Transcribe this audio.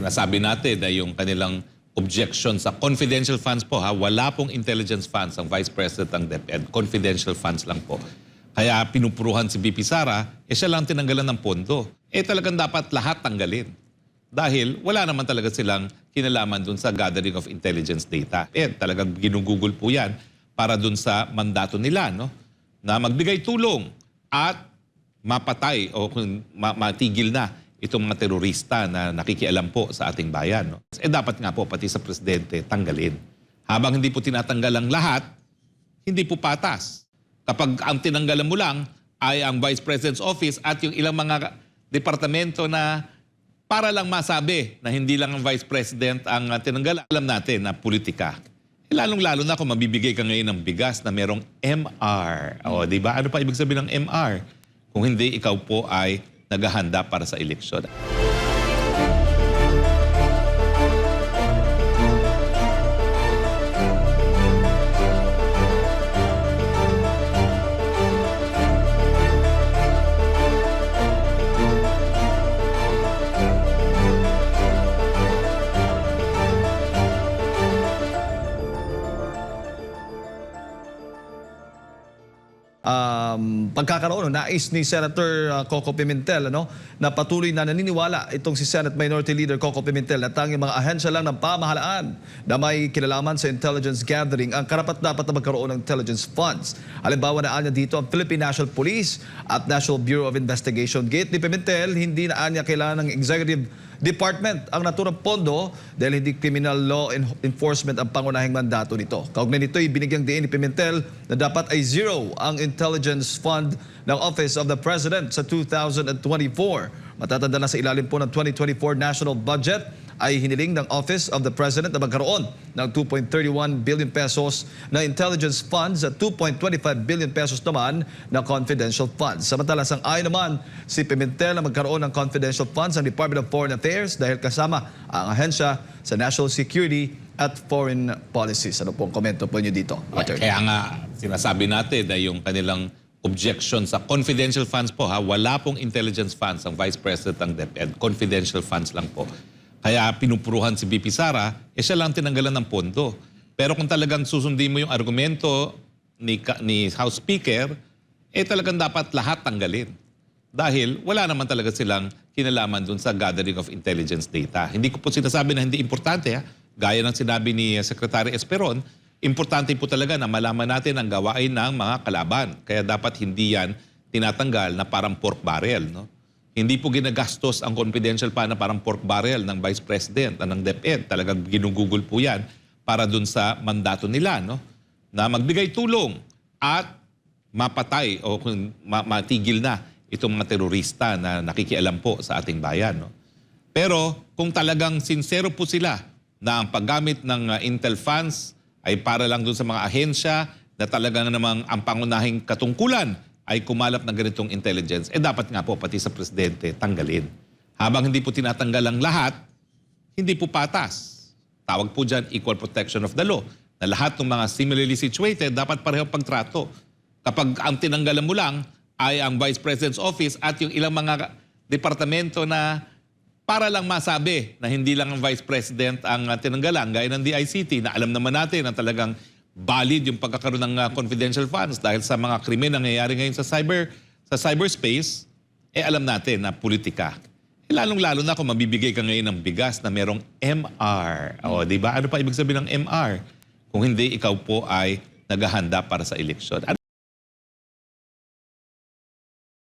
sinasabi natin na yung kanilang objection sa confidential funds po, wala pong intelligence funds ang Vice President ng DepEd, confidential funds lang po. Kaya pinupuruhan si VP Sara, siya lang tinanggalan ng pondo. Talagang dapat lahat tanggalin. Dahil wala naman talaga silang kinalaman dun sa gathering of intelligence data. Talagang ginugugol po yan para dun sa mandato nila, no? Na magbigay tulong at mapatay o matigil na itong mga terorista na nakikialam po sa ating bayan. No? Dapat nga po pati sa presidente tanggalin. Habang hindi po tinatanggal ang lahat, hindi po patas. Kapag ang tinanggalan mo lang ay ang Vice President's Office at yung ilang mga departamento na para lang masabi na hindi lang ang Vice President ang tinanggalan. Alam natin na politika. Lalong-lalo na kung mabibigay ka ngayon ng bigas na merong MR. O, di ba? Ano pa ibig sabihin ng MR? Kung hindi, ikaw po ay naghahanda para sa eleksyon. Pagkakaroon, nais ni Senator Coco Pimentel na patuloy na naniniwala itong si Senate Minority Leader Coco Pimentel na tanging mga ahensya lang ng pamahalaan na may kinalaman sa intelligence gathering ang karapat-dapat na magkaroon ng intelligence funds. Halimbawa na anya dito ang Philippine National Police at National Bureau of Investigation. Gate ni Pimentel, hindi na anya kailangan ng Executive Department ang naturang pondo dahil hindi criminal law enforcement ang pangunahing mandato nito. Kaugnay nito, ibinigyang diin ni Pimentel na dapat ay zero ang intelligence fund ng Office of the President sa 2024. Matatanda na sa ilalim po ng 2024 national budget ay hiniling ng Office of the President na magkaroon ng 2.31 billion pesos na intelligence funds at 2.25 billion pesos naman na confidential funds. Samantala, sang-ayon naman si Pimentel na magkaroon ng confidential funds ang Department of Foreign Affairs dahil kasama ang ahensya sa national security at foreign policies. Ano pong komento po niyo dito? Kaya nga sinasabi natin na yung kanilang objection sa confidential funds po, wala pong intelligence funds ang Vice President ng DepEd, confidential funds lang po. Kaya pinupuruhan si VP Sara, siya lang tinanggalan ng pondo. Pero kung talagang susundin mo yung argumento ni House Speaker, talagang dapat lahat tanggalin. Dahil wala naman talaga silang kinalaman dun sa gathering of intelligence data. Hindi ko po sinasabi na hindi importante. Gaya ng sinabi ni Secretary Esperon, importante po talaga na malaman natin ang gawain ng mga kalaban. Kaya dapat hindi yan tinatanggal na parang pork barrel, no? Hindi po ginagastos ang confidential pa na parang pork barrel ng Vice President ng DepEd. Talagang ginugugol po yan para dun sa mandato nila, no? Na magbigay tulong at mapatay o matigil na itong mga terorista na nakikialam po sa ating bayan, no? Pero kung talagang sincero po sila na ang paggamit ng Intel funds ay para lang dun sa mga ahensya na talagang namang ang pangunahing katungkulan ay kumalap ng ganitong intelligence, dapat nga po pati sa presidente tanggalin. Habang hindi po tinatanggal ang lahat, hindi po patas. Tawag po dyan equal protection of the law. Na lahat ng mga similarly situated dapat pareho pagtrato. Kapag ang tinanggalan mo lang ay ang Vice President's Office at yung ilang mga departamento na para lang masabi na hindi lang ang Vice President ang tinanggalan, gaya ng DICT na alam naman natin na talagang valid yung pagkakaroon ng confidential funds dahil sa mga krimen na nangyayari ngayon sa cyberspace, alam natin na politika. Lalong-lalo na kung mabibigay ka ngayon ng bigas na merong MR. O, di ba? Ano pa ibig sabihin ng MR? Kung hindi, ikaw po ay naghahanda para sa eleksyon.